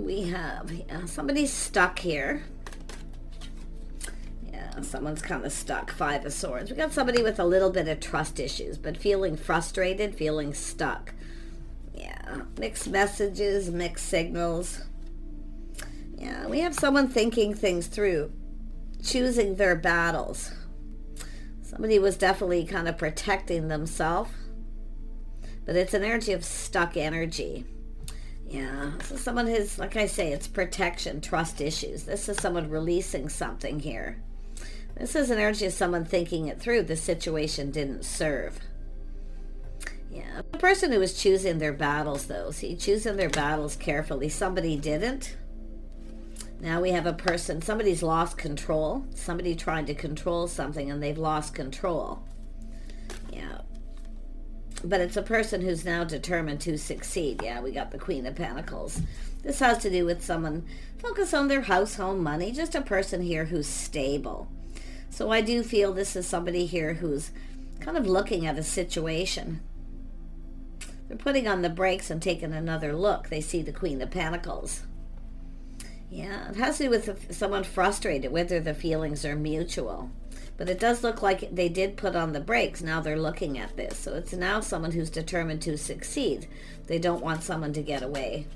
we have? Somebody's stuck here. Yeah, someone's kind of stuck. Five of Swords. We got somebody with a little bit of trust issues, but feeling frustrated, feeling stuck. Yeah, mixed messages, mixed signals. Yeah, we have someone thinking things through, choosing their battles. Somebody was definitely kind of protecting themselves, but it's an energy of stuck energy. Yeah, so someone has, like I say, it's protection, trust issues. This is someone releasing something here. This is an energy of someone thinking it through. The situation didn't serve. Yeah, the person who was choosing their battles, though, see, choosing their battles carefully. Somebody didn't. Now we have a person, somebody's lost control. Somebody trying to control something and they've lost control. Yeah. But it's a person who's now determined to succeed. Yeah, we got the Queen of Pentacles. This has to do with someone focus on their house, home, money. Just a person here who's stable. So I do feel this is somebody here who's kind of looking at a situation. They're putting on the brakes and taking another look. They see the Queen of Pentacles. Yeah, it has to do with someone frustrated, whether the feelings are mutual. But it does look like they did put on the brakes. Now they're looking at this. So it's now someone who's determined to succeed. They don't want someone to get away.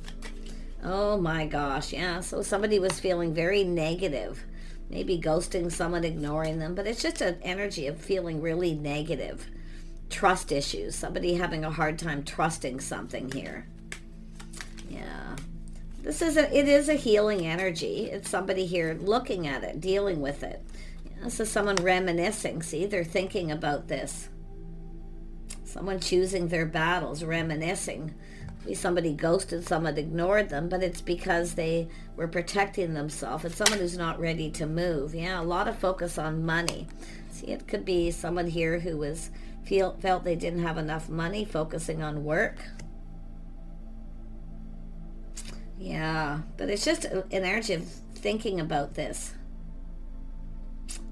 Oh my gosh, yeah. So somebody was feeling very negative. Maybe ghosting someone, ignoring them. But it's just an energy of feeling really negative. Trust issues. Somebody having a hard time trusting something here. Yeah. It is a healing energy. It's somebody here looking at it, dealing with it. This is someone reminiscing. See, they're thinking about this. Someone choosing their battles, reminiscing. Maybe somebody ghosted, someone ignored them, but it's because they were protecting themselves. It's someone who's not ready to move. Yeah, a lot of focus on money. See, it could be someone here who felt they didn't have enough money, focusing on work. Yeah, but it's just an energy of thinking about this.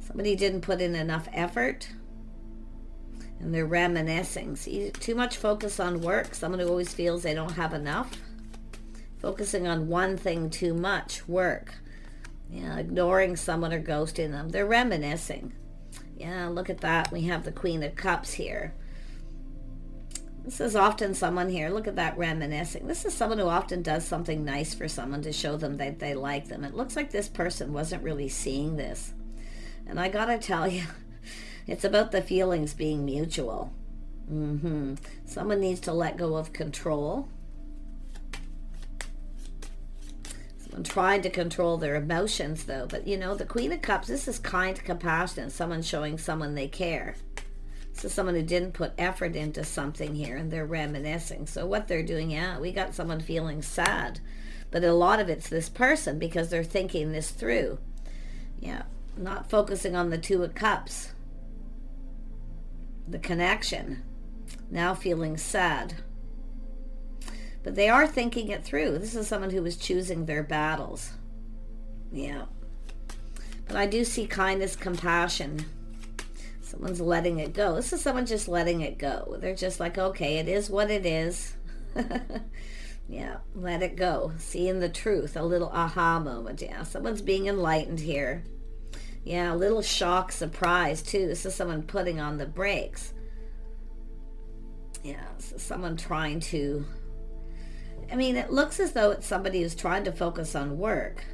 Somebody didn't put in enough effort, and they're reminiscing. See, too much focus on work. Someone who always feels they don't have enough. Focusing on one thing too much, work. Yeah, ignoring someone or ghosting them. They're reminiscing. Yeah, look at that. We have the Queen of Cups here. This is often someone here, look at that, reminiscing. This is someone who often does something nice for someone to show them that they like them. It looks like this person wasn't really seeing this. And I gotta tell you, it's about the feelings being mutual. Someone needs to let go of control. Someone trying to control their emotions, though. But, you know, the Queen of Cups, this is kind, compassionate. Someone showing someone they care. This is someone who didn't put effort into something here, and they're reminiscing. So what they're doing, yeah, we got someone feeling sad. But a lot of it's this person because they're thinking this through. Yeah, not focusing on the Two of Cups. The connection. Now feeling sad. But they are thinking it through. This is someone who was choosing their battles. Yeah. But I do see kindness, compassion. Someone's letting it go. This is someone just letting it go. They're just like, okay, it is what it is. Yeah, let it go. Seeing the truth. A little aha moment. Yeah, someone's being enlightened here. Yeah, a little shock, surprise, too. This is someone putting on the brakes. Yeah, so someone trying to... I mean, it looks as though it's somebody who's trying to focus on work.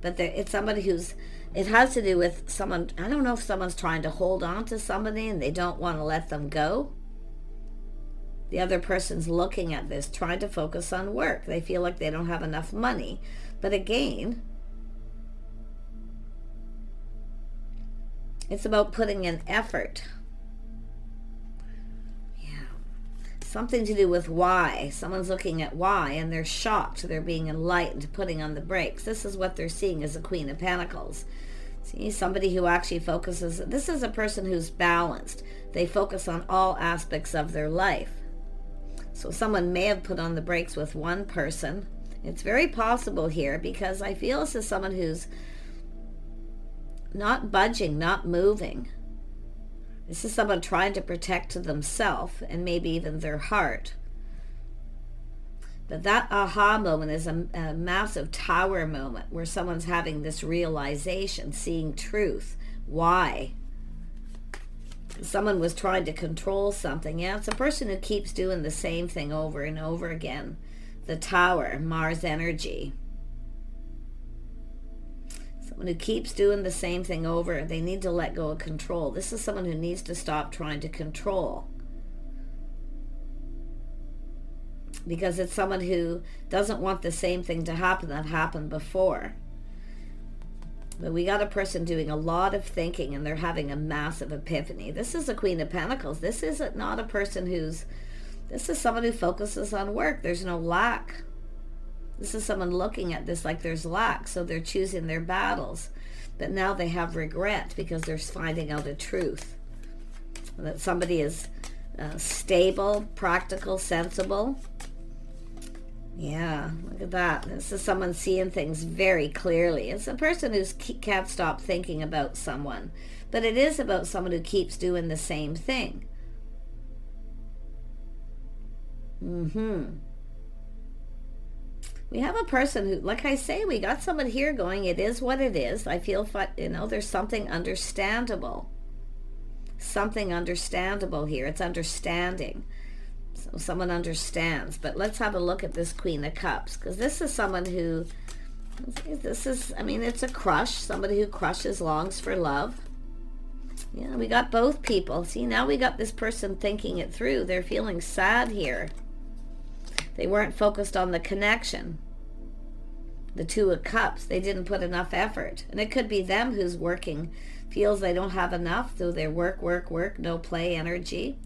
But it's somebody who's... It has to do with someone... I don't know if someone's trying to hold on to somebody and they don't want to let them go. The other person's looking at this, trying to focus on work. They feel like they don't have enough money. But again... It's about putting in effort. Yeah. Something to do with why. Someone's looking at why and they're shocked. They're being enlightened, putting on the brakes. This is what they're seeing as a Queen of Pentacles. See, somebody who actually focuses. This is a person who's balanced. They focus on all aspects of their life. So someone may have put on the brakes with one person. It's very possible here because I feel this is someone who's not budging, not moving. This is someone trying to protect themselves and maybe even their heart. But that aha moment is a massive tower moment where someone's having this realization, seeing truth. Why? Someone was trying to control something. Yeah, it's a person who keeps doing the same thing over and over again. The Tower, Mars energy. Someone who keeps doing the same thing over, they need to let go of control. This is someone who needs to stop trying to control. Because it's someone who doesn't want the same thing to happen that happened before. But we got a person doing a lot of thinking, and they're having a massive epiphany. This is the Queen of Pentacles. This is not a person this is someone who focuses on work. There's no lack. This is someone looking at this like there's lack, so they're choosing their battles. But now they have regret because they're finding out a truth. That somebody is stable, practical, sensible. Yeah, look at that. This is someone seeing things very clearly. It's a person who can't stop thinking about someone. But it is about someone who keeps doing the same thing. We have a person who, like I say, we got someone here going, it is what it is. I feel, there's something understandable. Something understandable here. It's understanding. So someone understands. But let's have a look at this Queen of Cups, because this is someone who, it's a crush. Somebody who crushes, longs for love. Yeah, we got both people. See, now we got this person thinking it through. They're feeling sad here. They weren't focused on the connection. The Two of Cups, they didn't put enough effort. And it could be them who's working, feels they don't have enough, so they're work, no play energy.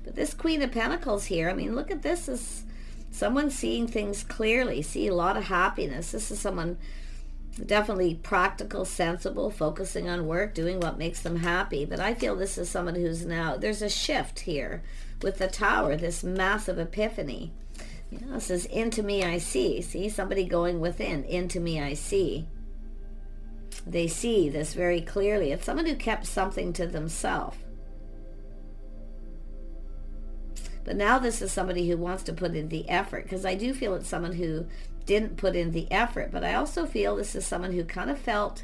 But this Queen of Pentacles here, look at this, is someone seeing things clearly, see a lot of happiness. This is someone definitely practical, sensible, focusing on work, doing what makes them happy. But I feel this is someone who's now, there's a shift here with the Tower, this massive epiphany. Yeah, this is into me I see. See, somebody going within, into me I see. They see this very clearly. It's someone who kept something to themselves. But now this is somebody who wants to put in the effort, because I do feel it's someone who didn't put in the effort. But I also feel this is someone who kind of felt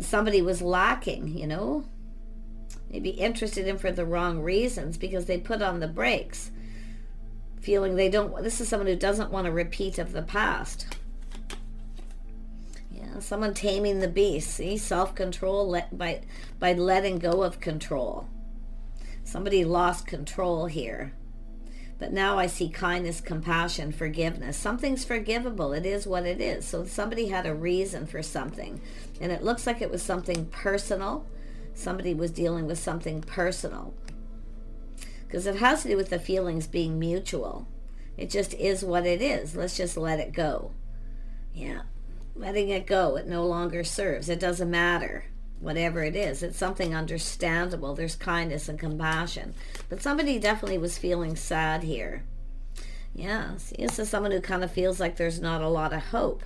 somebody was lacking, maybe interested in for the wrong reasons, because they put on the brakes, feeling this is someone who doesn't want a repeat of the past. Yeah, someone taming the beast. See, self-control by letting go of control. Somebody lost control here. But now I see kindness, compassion, forgiveness. Something's forgivable. It is what it is. So somebody had a reason for something. And it looks like it was something personal. Somebody was dealing with something personal. Because it has to do with the feelings being mutual. It just is what it is. Let's just let it go. Yeah. Letting it go. It no longer serves. It doesn't matter. Whatever it is. It's something understandable. There's kindness and compassion. But somebody definitely was feeling sad here. Yeah. See, this is someone who kind of feels like there's not a lot of hope.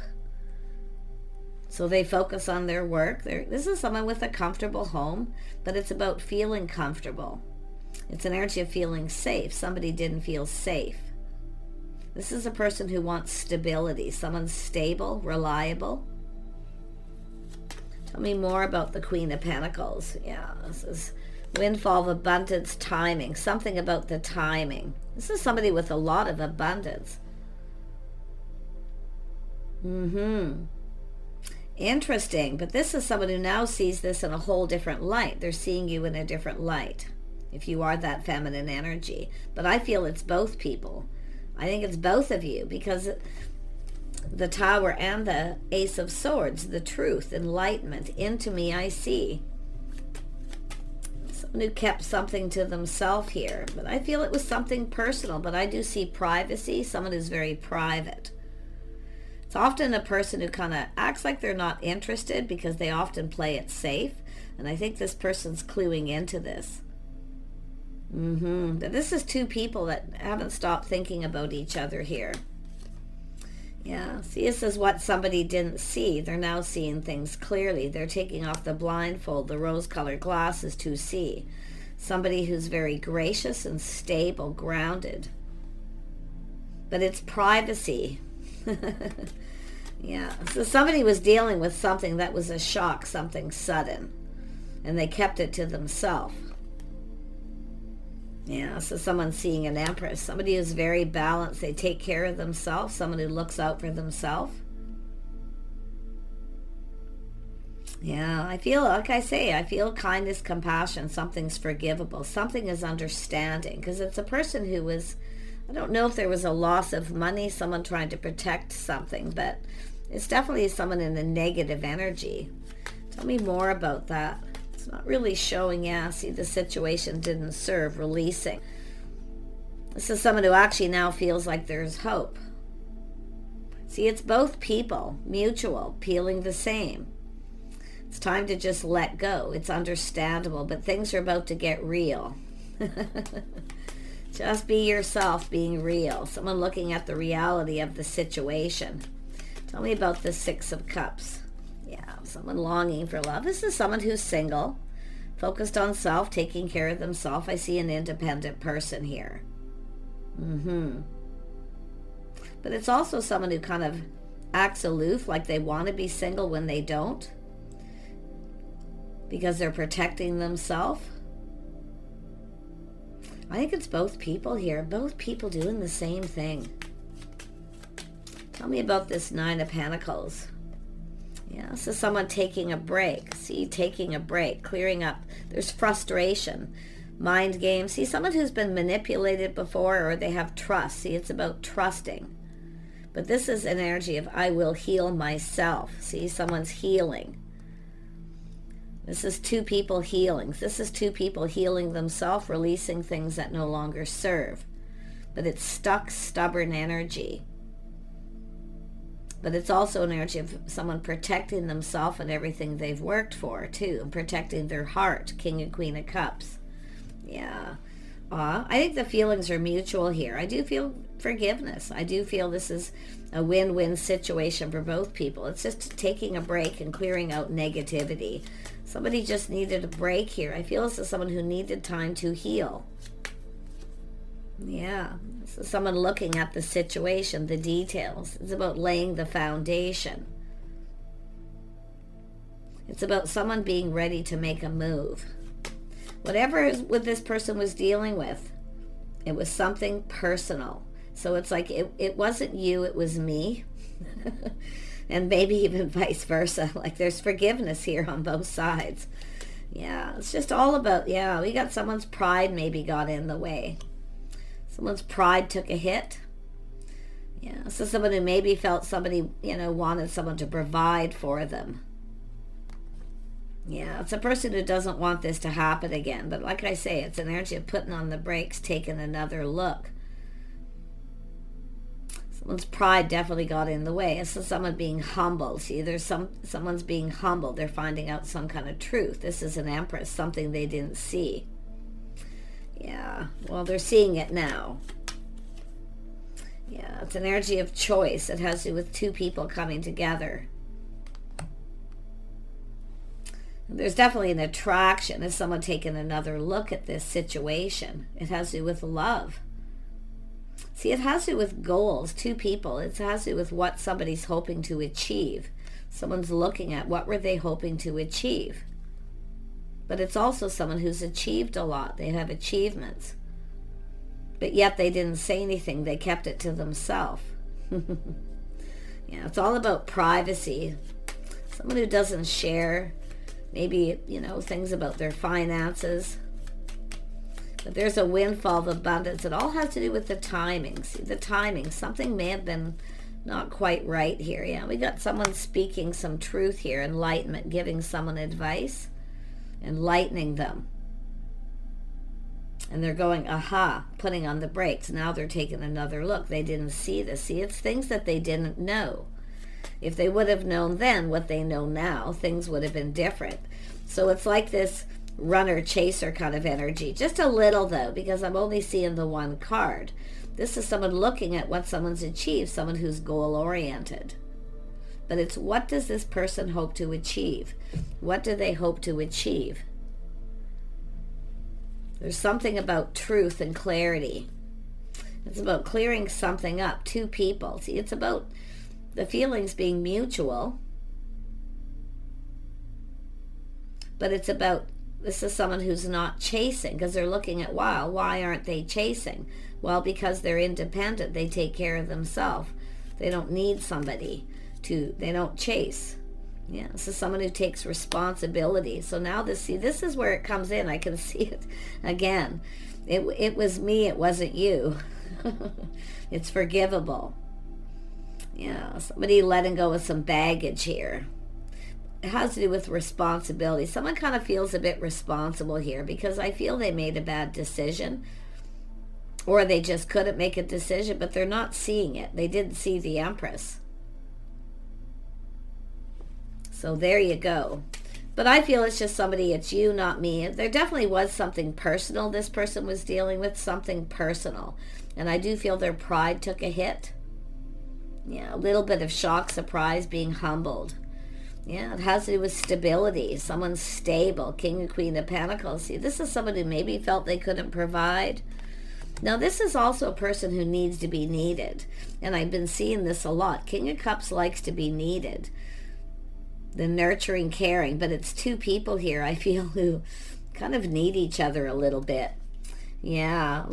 So they focus on their work. This is someone with a comfortable home, but it's about feeling comfortable. It's an energy of feeling safe. Somebody didn't feel safe. This is a person who wants stability. Someone stable, reliable. Tell me more about the Queen of Pentacles. Yeah, this is windfall of abundance, timing. Something about the timing. This is somebody with a lot of abundance. Interesting. But this is someone who now sees this in a whole different light. They're seeing you in a different light. If you are that feminine energy. But I feel it's both people. I think it's both of you, because the Tower and the Ace of Swords, the truth, enlightenment, into me I see. Someone who kept something to themselves here. But I feel it was something personal, but I do see privacy, someone who's very private. It's often a person who kind of acts like they're not interested because they often play it safe. And I think this person's cluing into this. But this is two people that haven't stopped thinking about each other here. Yeah, see, this is what somebody didn't see. They're now seeing things clearly. They're taking off the blindfold, the rose-colored glasses to see. Somebody who's very gracious and stable, grounded. but it's privacy. Yeah, so somebody was dealing with something that was a shock, something sudden, and they kept it to themselves. Yeah, so someone's seeing an Empress. Somebody who's very balanced. They take care of themselves. Someone who looks out for themselves. Yeah, I feel, like I say, I feel kindness, compassion. Something's forgivable. Something is understanding. Because it's a person who was, I don't know if there was a loss of money, someone trying to protect something, but it's definitely someone in a negative energy. Tell me more about that. It's not really showing. Yeah, see, the situation didn't serve. Releasing. This is someone who actually now feels like there's hope. See, it's both people, mutual, feeling the same. It's time to just let go. It's understandable, but things are about to get real. Just be yourself, being real. Someone looking at the reality of the situation. Tell me about the Six of Cups. Yeah, someone longing for love. This is someone who's single, focused on self, taking care of themselves. I see an independent person here. But it's also someone who kind of acts aloof, like they want to be single when they don't, because they're protecting themselves. I think it's both people here. Both people doing the same thing. Tell me about this Nine of Pentacles. Yeah, this is someone taking a break. See, taking a break, clearing up. There's frustration, mind games. See, someone who's been manipulated before, or they have trust. See, it's about trusting. But this is an energy of I will heal myself. See, someone's healing. This is two people healing. This is two people healing themselves, releasing things that no longer serve. But it's stuck, stubborn energy. But it's also an energy of someone protecting themselves and everything they've worked for, too. And protecting their heart. King and Queen of Cups. Yeah. I think the feelings are mutual here. I do feel forgiveness. I do feel this is a win-win situation for both people. It's just taking a break and clearing out negativity. Somebody just needed a break here. I feel this is someone who needed time to heal. Yeah. This is someone looking at the situation, the details. It's about laying the foundation. It's about someone being ready to make a move. Whatever this person was dealing with, it was something personal. So it's like it wasn't you, it was me. And maybe even vice versa. Like there's forgiveness here on both sides. Yeah, it's just all about, yeah, we got someone's pride maybe got in the way. Someone's pride took a hit. Yeah, so someone who maybe felt somebody, wanted someone to provide for them. Yeah, it's a person who doesn't want this to happen again. But like I say, it's an energy of putting on the brakes, taking another look. Someone's pride definitely got in the way. It's someone being humble. See, there's someone's being humbled. They're finding out some kind of truth. This is an Empress, something they didn't see. Yeah, well, they're seeing it now. Yeah, it's an energy of choice. It has to do with two people coming together. There's definitely an attraction. Is someone taking another look at this situation? It has to do with love. See, it has to do with goals, two people. It has to do with what somebody's hoping to achieve. Someone's looking at what were they hoping to achieve. But it's also someone who's achieved a lot. They have achievements. But yet they didn't say anything. They kept it to themselves. Yeah, it's all about privacy. Someone who doesn't share, maybe, things about their finances. But there's a windfall of abundance. It all has to do with the timing. See, the timing. Something may have been not quite right here. Yeah, we got someone speaking some truth here. Enlightenment, giving someone advice. Enlightening them. And they're going, aha, putting on the brakes. Now they're taking another look. They didn't see this. See, it's things that they didn't know. If they would have known then what they know now, things would have been different. So it's like this runner-chaser kind of energy. Just a little, though, because I'm only seeing the one card. This is someone looking at what someone's achieved, someone who's goal-oriented. But it's what does this person hope to achieve? What do they hope to achieve? There's something about truth and clarity. It's about clearing something up. Two people. See, it's about the feelings being mutual. But it's about, this is someone who's not chasing, because they're looking at, wow, why aren't they chasing? Well, because they're independent. They take care of themselves. They don't need somebody to, they don't chase. Yeah, this is someone who takes responsibility. So now this is where it comes in. I can see it again. It was me, it wasn't you. It's forgivable. Yeah, somebody letting go of some baggage here. It has to do with responsibility. Someone kind of feels a bit responsible here because I feel they made a bad decision, or they just couldn't make a decision, but they're not seeing it. They didn't see the Empress. So there you go. But I feel it's just somebody, it's you, not me. There definitely was something personal this person was dealing with, something personal. And I do feel their pride took a hit. Yeah, a little bit of shock, surprise, being humbled. Yeah, it has to do with stability. Someone's stable. King and Queen of Pentacles. See, this is someone who maybe felt they couldn't provide. Now, this is also a person who needs to be needed. And I've been seeing this a lot. King of Cups likes to be needed. The nurturing, caring, but it's two people here, I feel, who kind of need each other a little bit. Yeah,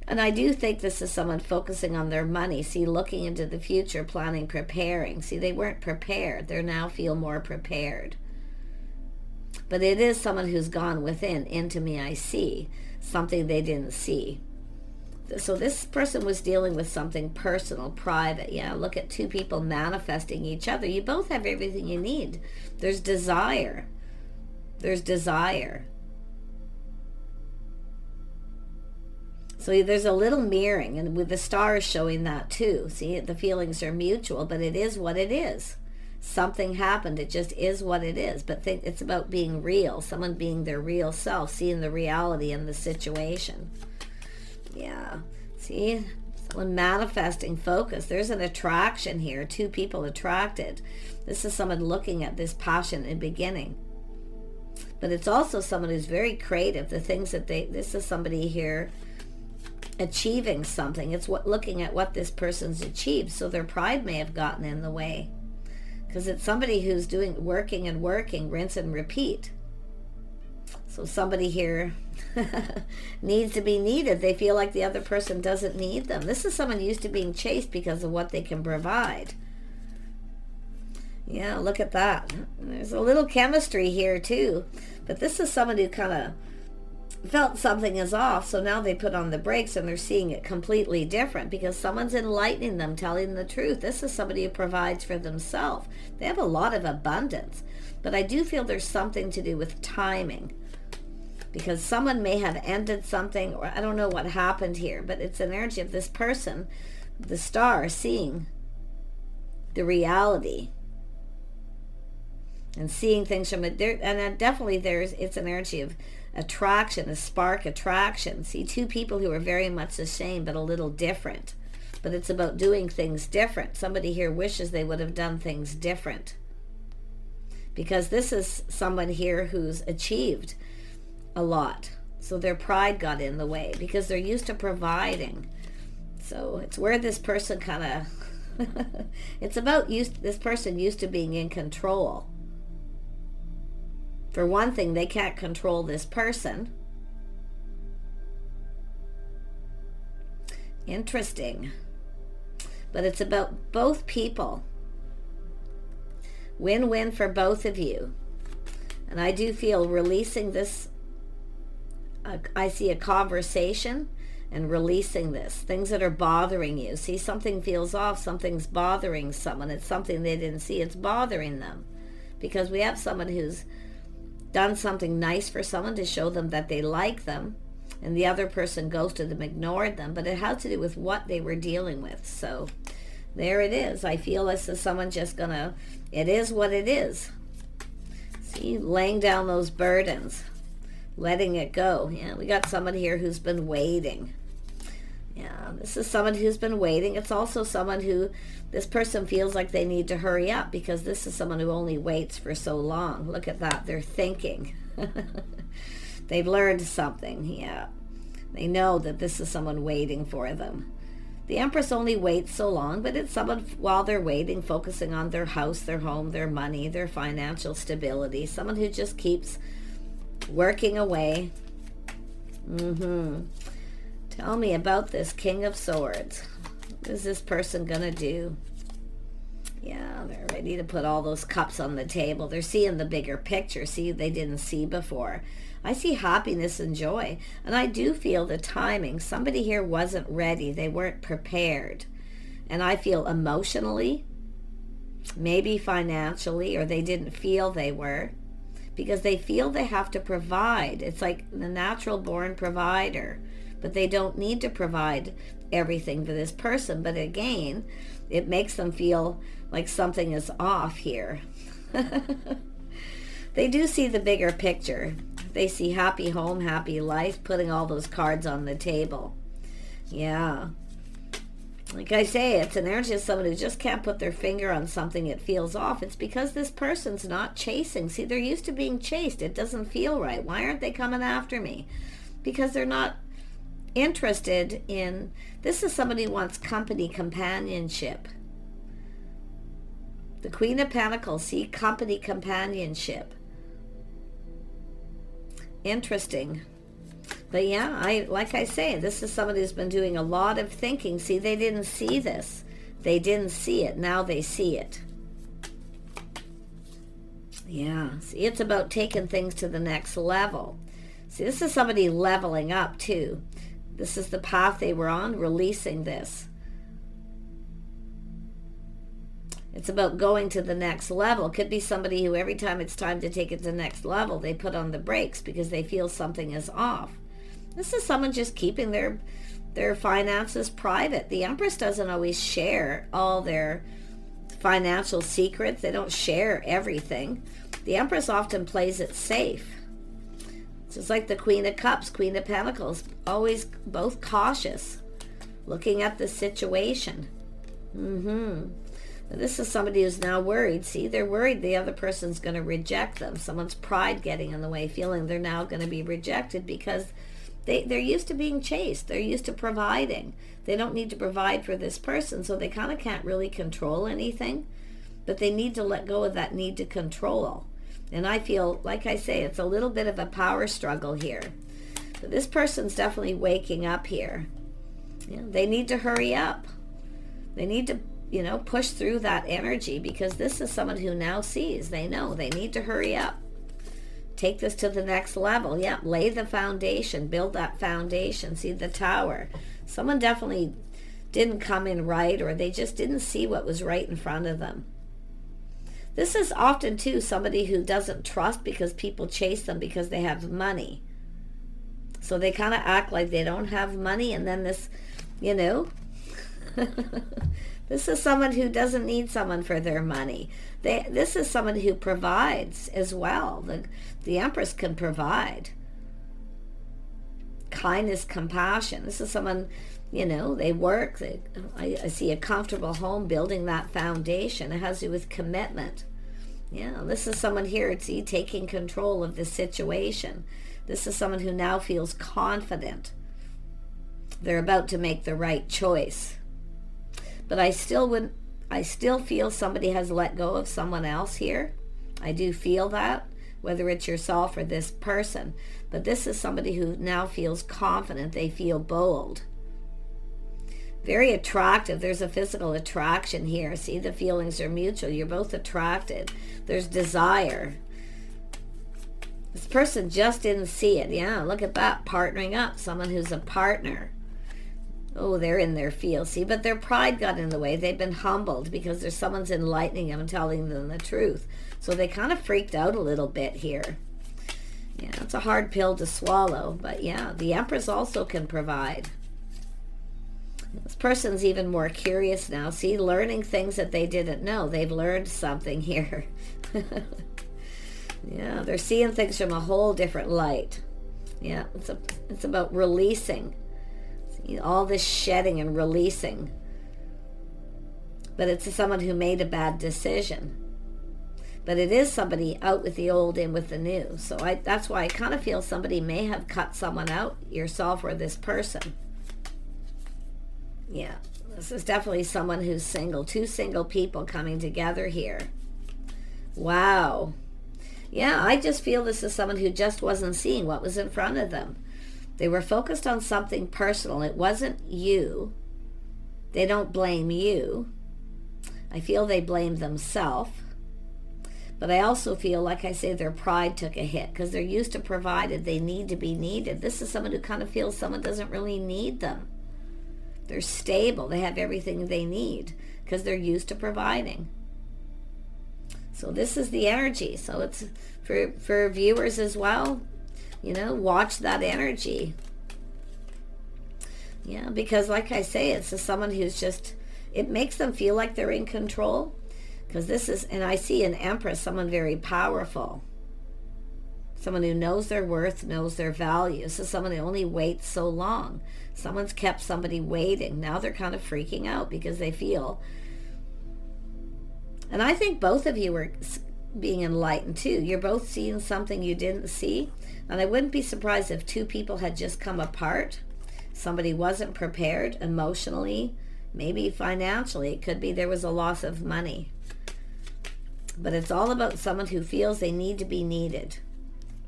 and I do think this is someone focusing on their money. See, looking into the future, planning, preparing. See, they weren't prepared. They now feel more prepared. But it is someone who's gone within. Into me, I see. Something they didn't see. So this person was dealing with something personal, private. Yeah, look at two people manifesting each other. You both have everything you need. There's desire. There's desire. So there's a little mirroring, and with the stars showing that too. See, the feelings are mutual, but it is what it is. Something happened. It just is what it is. But it's about being real. Someone being their real self, seeing the reality in the situation. Yeah, see, someone manifesting focus. There's an attraction here, two people attracted. This is someone looking at this passion in beginning. But it's also someone who's very creative. The things that this is somebody here achieving something. It's looking at what this person's achieved. So their pride may have gotten in the way. Because it's somebody who's working and working, rinse and repeat. So somebody here needs to be needed. They feel like the other person doesn't need them. This is someone used to being chased because of what they can provide. Yeah, look at that. There's a little chemistry here too. But this is someone who kind of felt something is off, so now they put on the brakes and they're seeing it completely different because someone's enlightening them, telling the truth. This is somebody who provides for themselves. They have a lot of abundance. But I do feel there's something to do with timing. Because someone may have ended something, or I don't know what happened here, but it's an energy of this person, the star, seeing the reality and seeing things from it. And then definitely it's an energy of attraction, a spark attraction. See, two people who are very much the same but a little different. But it's about doing things different. Somebody here wishes they would have done things different. Because this is someone here who's achieved a lot. So their pride got in the way because they're used to providing. So it's where this person kind of it's about this person used to being in control. For one thing, they can't control this person. Interesting. But it's about both people. Win-win for both of you. And I do feel releasing this. I see a conversation and releasing this. Things that are bothering you. See, something feels off. Something's bothering someone. It's something they didn't see. It's bothering them. Because we have someone who's done something nice for someone to show them that they like them. And the other person ghosted them, ignored them. But it has to do with what they were dealing with. So there it is. I feel this is someone just gonna, it is what it is. See, laying down those burdens. Letting it go. Yeah, we got someone here who's been waiting. Yeah, this is someone who's been waiting. It's also someone who, this person feels like they need to hurry up because this is someone who only waits for so long. Look at that. They're thinking. They've learned something. Yeah. They know that this is someone waiting for them. The Empress only waits so long, but it's someone, while they're waiting, focusing on their house, their home, their money, their financial stability. Someone who just keeps working away. Tell me about this King of Swords. What is this person going to do? Yeah, they're ready to put all those cups on the table. They're seeing the bigger picture. See, they didn't see before. I see happiness and joy. And I do feel the timing. Somebody here wasn't ready. They weren't prepared. And I feel emotionally, maybe financially, or they didn't feel they were. Because they feel they have to provide. It's like the natural born provider. But they don't need to provide everything for this person. But again, it makes them feel like something is off here. They do see the bigger picture. They see happy home, happy life, putting all those cards on the table. Yeah. Like I say, it's an energy of someone who just can't put their finger on something. It feels off. It's because this person's not chasing. See, they're used to being chased. It doesn't feel right. Why aren't they coming after me? Because they're not interested in... This is somebody who wants company, companionship. The Queen of Pentacles, see, company, companionship. Interesting. But yeah, like I say, this is somebody who's been doing a lot of thinking. See, they didn't see this. They didn't see it. Now they see it. Yeah, see, it's about taking things to the next level. See, this is somebody leveling up too. This is the path they were on, releasing this. It's about going to the next level. Could be somebody who every time it's time to take it to the next level, they put on the brakes because they feel something is off. This is someone just keeping their finances private. The Empress doesn't always share all their financial secrets. They don't share everything. The Empress often plays it safe. It's just like the Queen of Cups, Queen of Pentacles, always both cautious, looking at the situation. This is somebody who's now worried. See, they're worried the other person's going to reject them. Someone's pride getting in the way, feeling they're now going to be rejected because they're used to being chased. They're used to providing. They don't need to provide for this person, so they kind of can't really control anything. But they need to let go of that need to control. And I feel, like I say, it's a little bit of a power struggle here. But this person's definitely waking up here. You know, they need to hurry up. They need to push through that energy because this is someone who now sees. They know they need to hurry up. Take this to the next level. Yeah, lay the foundation. Build that foundation. See the tower. Someone definitely didn't come in right, or they just didn't see what was right in front of them. This is often, too, somebody who doesn't trust because people chase them because they have money. So they kind of act like they don't have money, and then this, this is someone who doesn't need someone for their money. This is someone who provides as well. The Empress can provide. Kindness, compassion. This is someone, they work. I see a comfortable home, building that foundation. It has to do with commitment. Yeah, this is someone here, see, taking control of the situation. This is someone who now feels confident. They're about to make the right choice. But I still feel somebody has let go of someone else here. I do feel that, whether it's yourself or this person. But this is somebody who now feels confident. They feel bold. Very attractive. There's a physical attraction here. See, the feelings are mutual. You're both attracted. There's desire. This person just didn't see it. Yeah, look at that. Partnering up. Someone who's a partner. Oh, they're in their field, see, but their pride got in the way. They've been humbled because there's someone's enlightening them and telling them the truth. So they kind of freaked out a little bit here. Yeah, it's a hard pill to swallow, but yeah, the Empress also can provide. This person's even more curious now. See, learning things that they didn't know. They've learned something here. Yeah, they're seeing things from a whole different light. Yeah, it's about releasing. All this shedding and releasing. But it's someone who made a bad decision. But it is somebody out with the old, in with the new. So that's why I kind of feel somebody may have cut someone out, yourself or this person. Yeah, This is definitely someone who's single. Two single people coming together here. Wow. Yeah, I just feel this is someone who just wasn't seeing what was in front of them. They were focused on something personal. It wasn't you. They don't blame you. I feel they blamed themselves. But I also feel, like I say, their pride took a hit because they're used to provided. They need to be needed. This is someone who kind of feels someone doesn't really need them. They're stable. They have everything they need because they're used to providing. So this is the energy. So it's for viewers as well. You know, watch that energy. Yeah, because like I say, it's just someone who's just, it makes them feel like they're in control. Because this is, and I see an Empress, someone very powerful. Someone who knows their worth, knows their value. This is someone who only waits so long. Someone's kept somebody waiting. Now they're kind of freaking out because they feel. And I think both of you are being enlightened too. You're both seeing something you didn't see. And I wouldn't be surprised if two people had just come apart. Somebody wasn't prepared emotionally, maybe financially. It could be there was a loss of money. But it's all about someone who feels they need to be needed.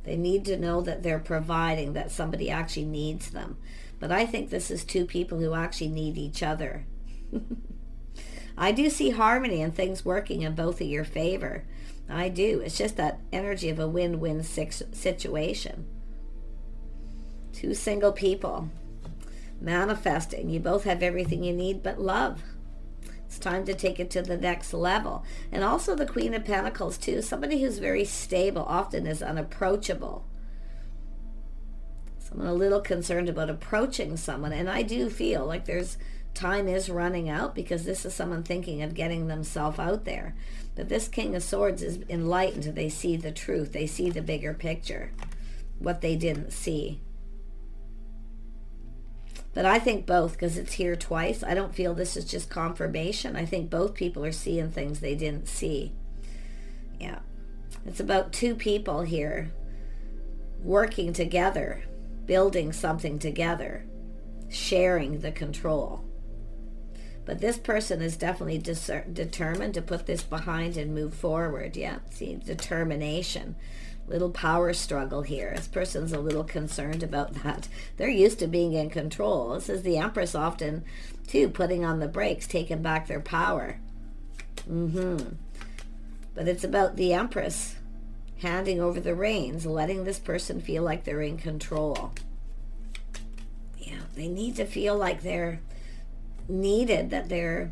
They need to know that they're providing, that somebody actually needs them. But I think this is two people who actually need each other. I do see harmony and things working in both of your favor. I do. It's just that energy of a win-win situation. Two single people manifesting. You both have everything you need but love. It's time to take it to the next level. And also the Queen of Pentacles too. Somebody who's very stable often is unapproachable. Someone a little concerned about approaching someone. And I do feel like time is running out because this is someone thinking of getting themselves out there. But this King of Swords is enlightened. They see the truth. They see the bigger picture. What they didn't see. But I think both, because it's here twice. I don't feel this is just confirmation. I think both people are seeing things they didn't see. Yeah. It's about two people here working together, building something together, sharing the control. But this person is definitely determined to put this behind and move forward. Yeah, see, determination. Little power struggle here. This person's a little concerned about that. They're used to being in control. This is the Empress often, too, putting on the brakes, taking back their power. But it's about the Empress handing over the reins, letting this person feel like they're in control. Yeah, they need to feel like they're needed, that they're,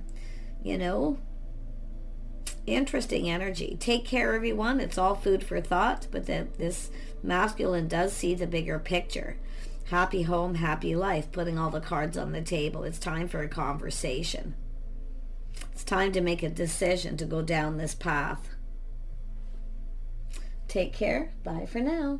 interesting energy. Take care, everyone. It's all food for thought, but that this masculine does see the bigger picture. Happy home, happy life, putting all the cards on the table. It's time for a conversation. It's time to make a decision to go down this path. Take care. Bye for now.